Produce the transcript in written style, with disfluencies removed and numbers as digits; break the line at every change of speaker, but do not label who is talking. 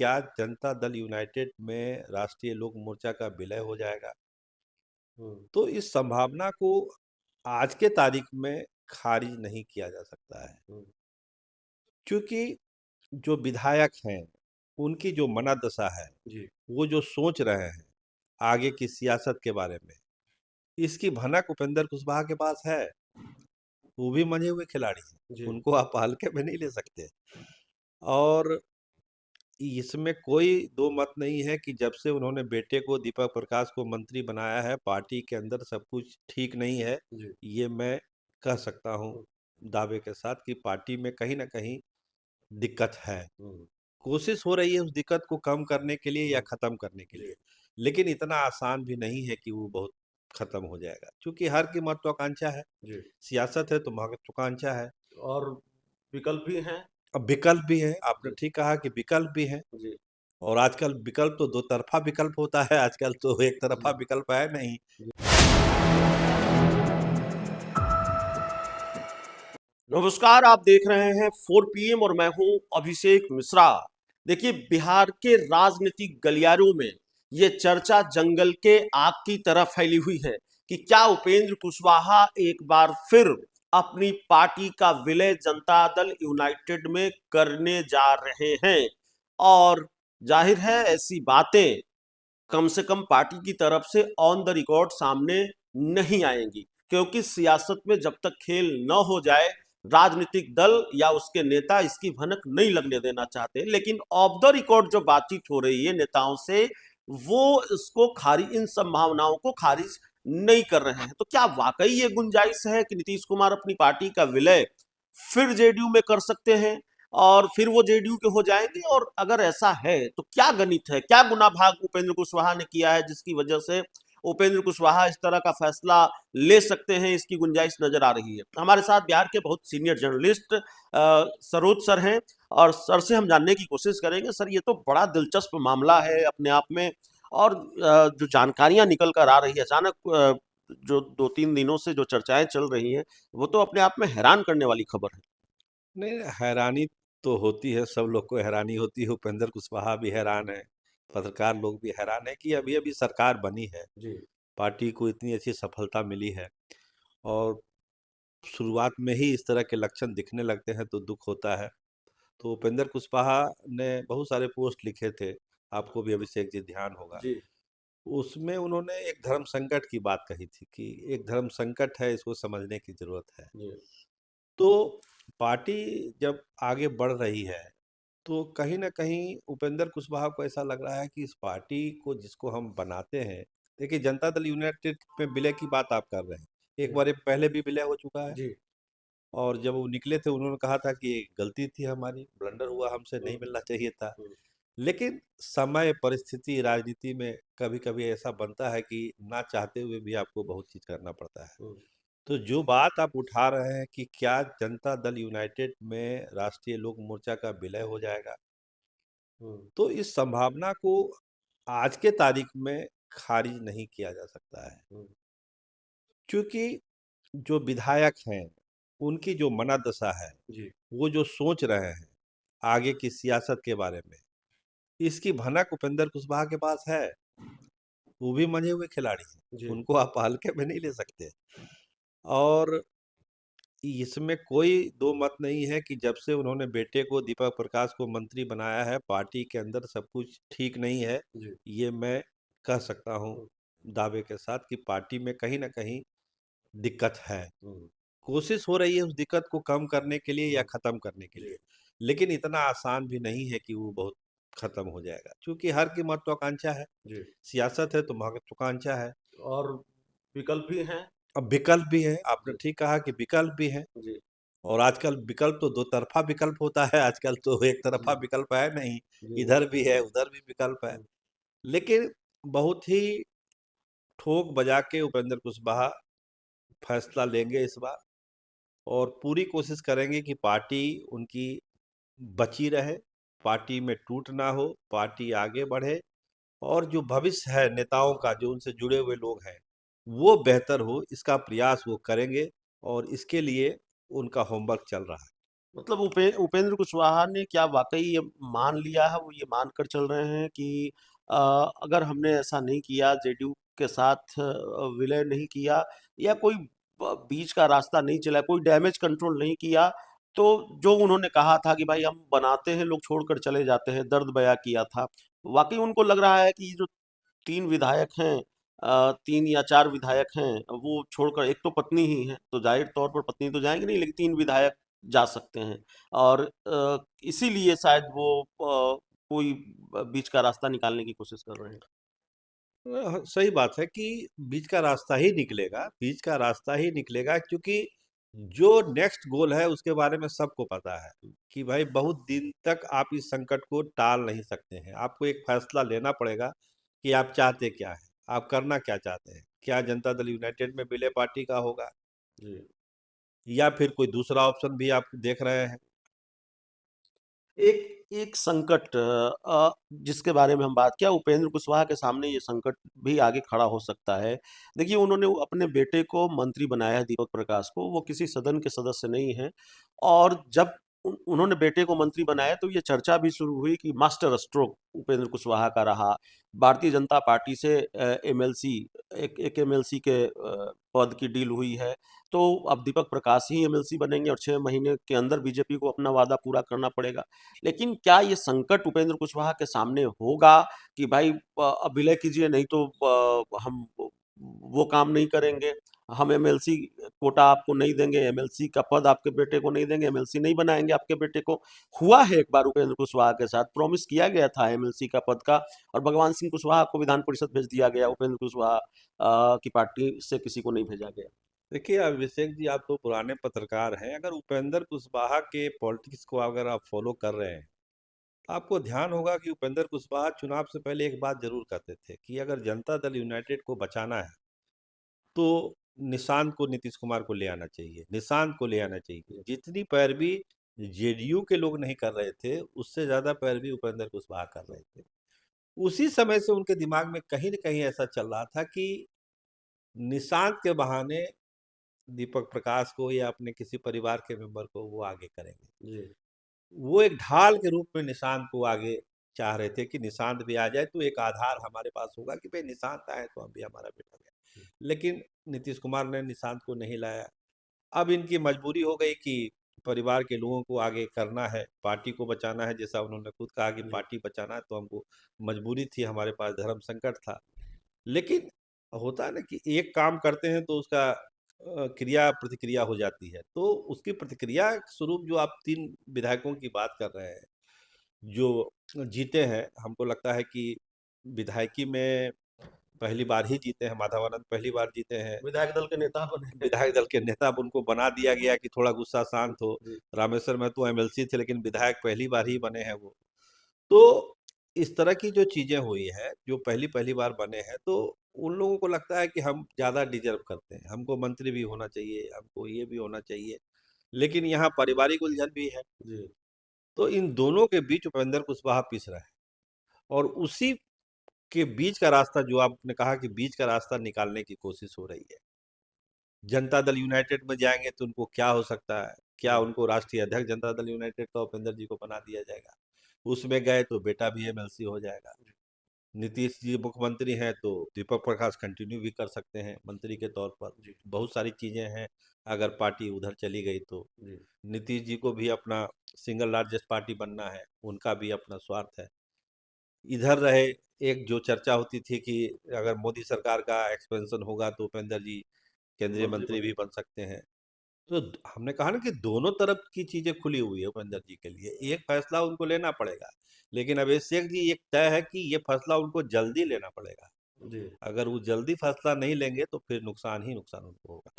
क्या जनता दल यूनाइटेड में राष्ट्रीय लोक मोर्चा का विलय हो जाएगा?
हुँ,
तो इस संभावना को आज के तारीख में खारिज नहीं किया जा सकता है,
हुँ,
क्योंकि जो विधायक हैं, उनकी जो मनोदशा है,
जी,
वो जो सोच रहे हैं आगे की सियासत के बारे में, इसकी भनक उपेंद्र कुशवाहा के पास है। वो भी मने हुए खिलाड़ी हैं,
जी,
उनको आप हल्के में नहीं ले सकते। और इसमें कोई दो मत नहीं है कि जब से उन्होंने बेटे को दीपक प्रकाश को मंत्री बनाया है, पार्टी के अंदर सब कुछ ठीक नहीं है।
जी,
ये मैं कह सकता हूँ
हुँ,
दावे के साथ कि पार्टी में कहीं न कहीं दिक्कत है।
हुँ,
कोशिश हो रही है उस दिक्कत को कम करने के लिए या
हुँ,
ख़त्म करने के
जी,
लिए, लेकिन इतना आसान भी नहीं है कि वो बहुत ख़त्म हो जाएगा, क्योंकि हर की महत्वाकांक्षा है।
जी
सियासत है तो महत्वाकांक्षा है।
और विकल्प भी हैं?
अब विकल्प भी है, आपने
जी,
ठीक कहा कि विकल्प भी हैं।
जी,
और आजकल विकल्प तो दो तरफ़ा विकल्प होता है, आजकल तो एक तरफ़ा
जी,
विकल्प है नहीं।
जी। नमस्कार, आप देख रहे हैं 4 पीएम और मैं हूं अभिषेक मिश्रा। देखिए, बिहार के राजनीतिक गलियारों में ये चर्चा जंगल के आग की तरह फैली हुई है कि क्या उपेंद्र कुशवाहा एक बार फिर अपनी पार्टी का विलय जनता दल यूनाइटेड में करने जा रहे हैं। और जाहिर है ऐसी बातें कम से कम पार्टी की तरफ से ऑन द रिकॉर्ड सामने नहीं आएंगी, क्योंकि सियासत में जब तक खेल न हो जाए राजनीतिक दल या उसके नेता इसकी भनक नहीं लगने देना चाहते। लेकिन ऑफ द रिकॉर्ड जो बातचीत हो रही है नेताओं से, वो इसको खारिज, इन संभावनाओं को खारिज नहीं कर रहे हैं। तो क्या वाकई ये गुंजाइश है कि नीतीश कुमार अपनी पार्टी का विलय फिर जेडीयू में कर सकते हैं और फिर वो जेडीयू के हो जाएंगे? और अगर ऐसा है तो क्या गणित है, क्या गुना भाग उपेंद्र कुशवाहा ने किया है जिसकी वजह से उपेंद्र कुशवाहा इस तरह का फैसला ले सकते हैं? इसकी गुंजाइश नजर आ रही है। हमारे साथ बिहार के बहुत सीनियर जर्नलिस्ट सरोज सर हैं और सर से हम जानने की कोशिश करेंगे। सर, ये तो बड़ा दिलचस्प मामला है अपने आप में। और जो जानकारियां निकल कर आ रही है अचानक, जो 2-3 दिनों से जो चर्चाएं चल रही हैं, वो तो अपने आप में हैरान करने वाली खबर है।
नहीं, हैरानी तो होती है, सब लोग को हैरानी होती है, उपेंद्र कुशवाहा भी हैरान है, पत्रकार लोग भी हैरान है कि अभी-अभी सरकार बनी है,
जी,
पार्टी को इतनी अच्छी सफलता मिली है और शुरुआत में ही इस तरह के लक्षण दिखने लगते हैं तो दुःख होता है। तो उपेंद्र कुशवाहा ने बहुत सारे पोस्ट लिखे थे, आपको भी अभिषेक जी ध्यान होगा।
जी,
उसमें उन्होंने एक धर्म संकट की बात कही थी कि एक धर्म संकट है, इसको समझने की ज़रूरत है।
जी,
तो पार्टी जब आगे बढ़ रही है, तो कहीं न कहीं उपेंद्र कुशवाहा को ऐसा लग रहा है कि इस पार्टी को जिसको हम बनाते हैं, देखिए जनता दल यूनाइटेड में विलय की बात आप कर रहे हैं। एक
जी,
बार ये पहले भी विलय हो चुका है
जी,
और जब वो निकले थे उन्होंने कहा था कि ये गलती थी हमारी, ब्लंडर हुआ, हमसे
हुँ,
नहीं मिलना चाहिए था।
हुँ,
लेकिन समय, परिस्थिति, राजनीति में कभी-कभी ऐसा बनता है कि ना चाहते हुए भी आपको बहुत चीज़ करना पड़ता है।
हुँ,
तो जो बात आप उठा रहे हैं कि क्या जनता दल यूनाइटेड में राष्ट्रीय लोक मोर्चा का विलय हो जाएगा?
हुँ,
तो इस संभावना को आज के तारीख में खारिज नहीं किया जा सकता है,
हुँ,
क्योंकि जो विधायक हैं, उनकी जो मनोदशा है,
जी,
वो जो सोच रहे हैं आगे की सियासत के बारे में, इसकी भनक उपेंद्र कुशवाहा के पास है। वो भी मने हुए खिलाड़ी हैं,
जी,
उनको आप हल्के में नहीं ले सकते। और इसमें कोई दो मत नहीं है कि जब से उन्होंने बेटे को दीपक प्रकाश को मंत्री बनाया है, पार्टी के अंदर सब कुछ ठीक नहीं है।
जी,
ये मैं कह सकता हूँ
हुँ,
दावे के साथ कि पार्टी में कहीं न कहीं दिक्कत है।
हुँ,
कोशिश हो रही है उस दिक्कत को कम करने के लिए या
हुँ,
ख़त्म करने के
जी,
लिए, लेकिन इतना आसान भी नहीं है कि वो बहुत ख़त्म हो जाएगा, क्योंकि हर की महत्वाकांक्षा है।
जी
सियासत है तो महत्वाकांक्षा है।
और विकल्प भी हैं?
अब विकल्प भी है, आपने
जी,
ठीक कहा कि विकल्प भी हैं।
जी,
और आजकल विकल्प तो दो तरफ़ा विकल्प होता है, आजकल तो एक तरफ़ा
जी,
विकल्प है नहीं,
जी,
इधर भी है, उधर भी विकल्प है।
हुँ,
लेकिन बहुत ही ठोक बजा के उपेंद्र कुशवाहा फैसला लेंगे इस बार और पूरी कोशिश करेंगे कि पार्टी उनकी बची रहे, पार्टी में टूट ना हो, पार्टी आगे बढ़े और जो भविष्य है नेताओं का, जो उनसे जुड़े हुए लोग हैं, वो बेहतर हो, इसका प्रयास वो करेंगे और इसके लिए उनका होमवर्क चल रहा है।
मतलब उपेंद्र कुशवाहा ने क्या वाकई ये मान लिया है, वो ये मान कर चल रहे हैं कि अगर हमने ऐसा नहीं किया, जेडीयू के साथ विलय नहीं किया या कोई बीच का रास्ता नहीं चला, कोई डैमेज कंट्रोल नहीं किया, तो जो उन्होंने कहा था कि भाई हम बनाते हैं, लोग छोड़कर चले जाते हैं, दर्द बयां किया था, वाकई उनको लग रहा है कि ये जो 3 विधायक हैं, 3 या 4 विधायक हैं, वो छोड़कर, एक तो पत्नी ही है, तो ज़ाहिर तौर पर पत्नी तो जाएँगी नहीं, लेकिन 3 विधायक जा सकते हैं और इसीलिए शायद वो कोई बीच का रास्ता निकालने की कोशिश कर रहे हैं।
सही बात है कि बीच का रास्ता ही निकलेगा, बीच का रास्ता ही निकलेगा, क्योंकि जो नेक्स्ट गोल है उसके बारे में सबको पता है कि भाई बहुत दिन तक आप इस संकट को टाल नहीं सकते हैं। आपको एक फैसला लेना पड़ेगा कि आप चाहते क्या हैं, आप करना क्या चाहते हैं। क्या जनता दल यूनाइटेड में विलय पार्टी का होगा,
जी।
या फिर कोई दूसरा ऑप्शन भी आप देख रहे हैं?
एक एक संकट जिसके बारे में हम बात किया, उपेंद्र कुशवाहा के सामने ये संकट भी आगे खड़ा हो सकता है। देखिए, उन्होंने अपने बेटे को मंत्री बनाया है, दीपक प्रकाश को, वो किसी सदन के सदस्य नहीं हैं और जब उन्होंने बेटे को मंत्री बनाया तो ये चर्चा भी शुरू हुई कि मास्टर स्ट्रोक उपेंद्र कुशवाहा का रहा। भारतीय जनता पार्टी से एमएलसी, एक एमएलसी के पद की डील हुई है, तो अब दीपक प्रकाश ही एमएलसी बनेंगे और 6 महीने के अंदर बीजेपी को अपना वादा पूरा करना पड़ेगा। लेकिन क्या ये संकट उपेंद्र कुशवाहा के सामने होगा कि भाई अब विलय कीजिए, नहीं तो हम वो काम नहीं करेंगे, हम एमएलसी कोटा आपको नहीं देंगे, एमएलसी का पद आपके बेटे को नहीं देंगे, एमएलसी नहीं बनाएंगे आपके बेटे को। हुआ है एक बार उपेंद्र कुशवाहा के साथ, प्रॉमिस किया गया था एमएलसी का पद का और भगवान सिंह कुशवाहा को विधान परिषद भेज दिया गया, उपेंद्र कुशवाहा की पार्टी से किसी को नहीं भेजा गया।
देखिए अभिषेक जी, आप तो पुराने पत्रकार हैं। अगर उपेंद्र कुशवाहा के पॉलिटिक्स को अगर आप फॉलो कर रहे हैं, तो आपको ध्यान होगा कि उपेंद्र कुशवाहा चुनाव से पहले एक बात जरूर कहते थे कि अगर जनता दल यूनाइटेड को बचाना है तो निशांत को, नीतीश कुमार को ले आना चाहिए, निशांत को ले आना चाहिए। जितनी पैरवी जेडीयू के लोग नहीं कर रहे थे, उससे ज्यादा पैरवी उपेंद्र कुशवाहा कर रहे थे। उसी समय से उनके दिमाग में कहीं न कहीं ऐसा चल रहा था कि निशांत के बहाने दीपक प्रकाश को या अपने किसी परिवार के मेंबर को वो आगे करेंगे।
जी।
वो एक ढाल के रूप में निशांत को आगे चाह रहे थे कि निशांत भी आ जाए तो एक आधार हमारे पास होगा कि भाई निशांत आए तो हम भी, हमारा बेटा गया। लेकिन नीतीश कुमार ने निशांत को नहीं लाया। अब इनकी मजबूरी हो गई कि परिवार के लोगों को आगे करना है, पार्टी को बचाना है। जैसा उन्होंने खुद कहा कि पार्टी बचाना है, तो हमको मजबूरी थी, हमारे पास धर्म संकट था। लेकिन होता है ना कि एक काम करते हैं तो उसका क्रिया प्रतिक्रिया हो जाती है। तो उसकी प्रतिक्रिया स्वरूप जो आप 3 विधायकों की बात कर रहे हैं, जो जीते हैं, हमको लगता है कि विधायकी में पहली बार ही जीते हैं, माधवानंद पहली बार जीते हैं।
विधायक दल के नेता बने।
विधायक दल के नेता, अब उनको बना दिया गया कि थोड़ा गुस्सा शांत हो।
जी।
रामेश्वर महतो एमएलसी थे, लेकिन विधायक पहली बार ही बने हैं वो। तो इस तरह की जो चीज़ें हुई हैं, जो पहली-पहली बार बने हैं, तो उन लोगों को लगता है कि हम ज़्यादा डिज़र्व करते हैं, हमको मंत्री भी होना चाहिए, हमको ये भी होना चाहिए। लेकिन यहाँ पारिवारिक उलझन भी है,
जी।
तो इन दोनों के बीच उपेंद्र कुशवाहा पिस रहे हैं और उसी के बीच का रास्ता, जो आपने कहा कि बीच का रास्ता निकालने की कोशिश हो रही है। जनता दल यूनाइटेड में जाएँगे तो उनको क्या हो सकता है? क्या उनको राष्ट्रीय अध्यक्ष जनता दल यूनाइटेड का उपेंद्र जी को बना दिया जाएगा? उसमें गए तो बेटा भी एमएलसी हो जाएगा। नीतीश जी मुख्यमंत्री हैं तो दीपक प्रकाश कंटिन्यू भी कर सकते हैं मंत्री के तौर पर। बहुत सारी चीज़ें हैं, अगर पार्टी उधर चली गई तो। नीतीश जी को भी अपना सिंगल लार्जेस्ट पार्टी बनना है, उनका भी अपना स्वार्थ है। इधर रहे, एक जो चर्चा होती थी कि अगर मोदी सरकार का एक्सपेंशन होगा तो उपेंद्र जी केंद्रीय मंत्री भी बन सकते हैं। तो हमने कहा ना कि दोनों तरफ की चीज़ें खुली हुई है उपेंद्र जी के लिए, एक फैसला उनको लेना पड़ेगा। लेकिन अभिषेक जी, एक तय है कि ये फैसला उनको जल्दी लेना पड़ेगा।
जी।
अगर वो जल्दी फैसला नहीं लेंगे तो फिर नुकसान ही नुकसान उनको होगा।